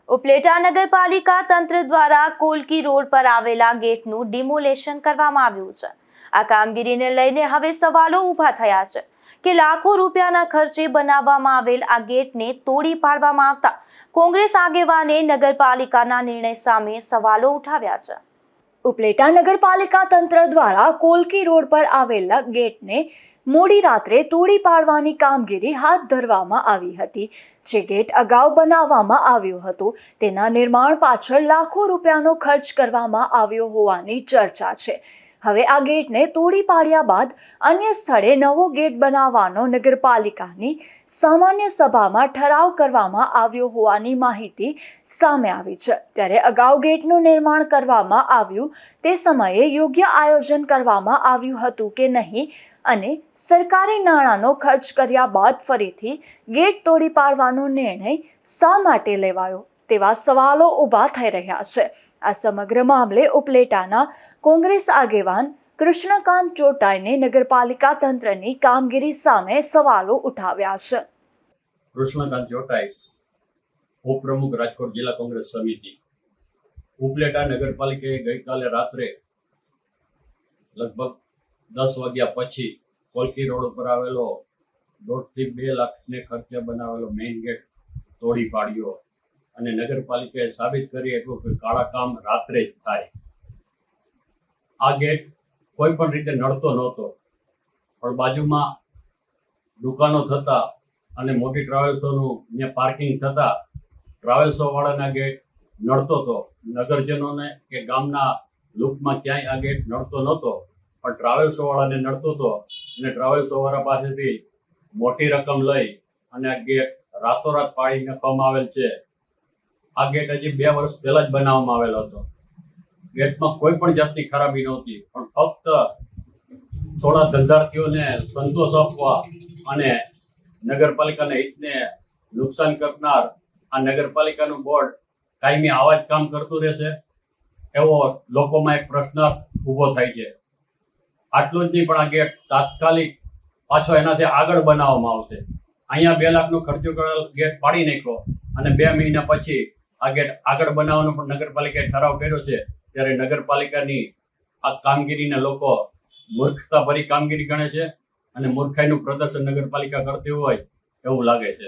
ઉપલેટા નગરપાલિકા તંત્ર દ્વારા કોલકી રોડ પર આવેલા ગેટનું ડિમોલેશન કરવામાં આવ્યું છે। આ કામગીરીને લઈને હવે સવાલો ઊભા થયા છે કે લાખો રૂપિયાના ખર્ચે બનાવવામાં આવેલ આ ગેટને તોડી પાડવામાં આવતા કોંગ્રેસ આગેવાને નગરપાલિકાના નિર્ણય સામે સવાલો ઉઠાવ્યા છે। ઉપલેટા નગરપાલિકા તંત્ર દ્વારા કોલકી રોડ પર આવેલા ગેટને મોડી રાત્રે તોડી પાડવાની કામગીરી હાથ ધરવામાં આવી હતી। જે ગેટ અગાઉ બનાવવામાં આવ્યું હતું તેના નિર્માણ પાછળ લાખો રૂપિયાનો ખર્ચ કરવામાં આવ્યો હોવાની ચર્ચા છે। હવે આ ગેટને તોડી પાડ્યા બાદ અન્ય સ્થળે નવો ગેટ બનાવવાનો નગરપાલિકાની સામાન્ય સભામાં ઠરાવ કરવામાં આવ્યો હોવાની માહિતી સામે આવી છે। ત્યારે અગાઉ ગેટનું નિર્માણ કરવામાં આવ્યું તે સમયે યોગ્ય આયોજન કરવામાં આવ્યું હતું કે નહીં અને સરકારી નાણાંનો ખર્ચ કર્યા બાદ ફરીથી ગેટ તોડી પાડવાનો નિર્ણય શા માટે લેવાયો તેવા સવાલો ઊભા થઈ રહ્યા છે। આ સમગ્ર મામલે ઉપલેટાના કોંગ્રેસ આગેવાન કૃષ્ણકાંત ચોટાઈને નગરપાલિકા તંત્રની કામગીરી સામે સવાલો ઉઠાવ્યા છે। કૃષ્ણકાંત ચોટાઈ, ઉપપ્રમુખ રાજકોટ જિલ્લા કોંગ્રેસ સમિતિ। ઉપલેટા નગરપાલિકાએ ગઈકાલે રાત્રે લગભગ 10 વાગ્યા પછી કોલકી રોડ ઉપર આવેલો 1.5 થી 2 લાખને ખર્ચે બનાવેલો મેઇન ગેટ તોડી પાડ્યો અને નગરપાલિકાએ સાબિત કરી એટલું કે કાળા કામ રાત્રે જ થાય। આ ગેટ કોઈ પણ રીતે નડતો નહોતો, પણ બાજુમાં દુકાનો થતા અને મોટી ટ્રાવેલ્સોનું ત્યાં પાર્કિંગ થતા ટ્રાવેલ્સો વાળાના ગેટ નડતો હતો। નગરજનોને કે ગામના લૂપમાં ક્યાંય આ ગેટ નડતો નહોતો, પણ ટ્રાવેલ્સો વાળાને નડતો હતો અને ટ્રાવેલ્સો વાળા પાસેથી મોટી રકમ લઈ અને આ ગેટ રાતોરાત પાડી નાખવામાં આવેલ છે। આ ગેટ હજી 2 વર્ષ પહેલા જ બનાવવામાં આવેલો હતો। ગેટમાં કોઈ પણ જાતની ખરાબી નહોતી, પણ ફક્ત થોડા ધંધાર્થીઓને સંતોષ આપવા અને નગરપાલિકાના હિતને નુકસાન કરનાર આ નગરપાલિકાનું બોર્ડ કાયમી આવા જ કામ કરતું રહેશે એવો લોકોમાં એક પ્રશ્નાર્થ ઊભો થાય છે। આટલું જ નહીં, પણ આ ગેટ તાત્કાલિક પાછો એનાથી આગળ બનાવવામાં આવશે। અહીંયા 2 લાખનો ખર્ચો કરેલ ગેટ પાડી નાખ્યો અને 2 મહિના પછી આ ગેટ આગળ બનાવવાનો પણ નગરપાલિકાએ ઠરાવ કર્યો છે। ત્યારે નગરપાલિકાની આ કામગીરીને લોકો મૂર્ખતાભરી કામગીરી ગણે છે અને મૂર્ખાઈનું પ્રદર્શન નગરપાલિકા કરતી હોય એવું લાગે છે।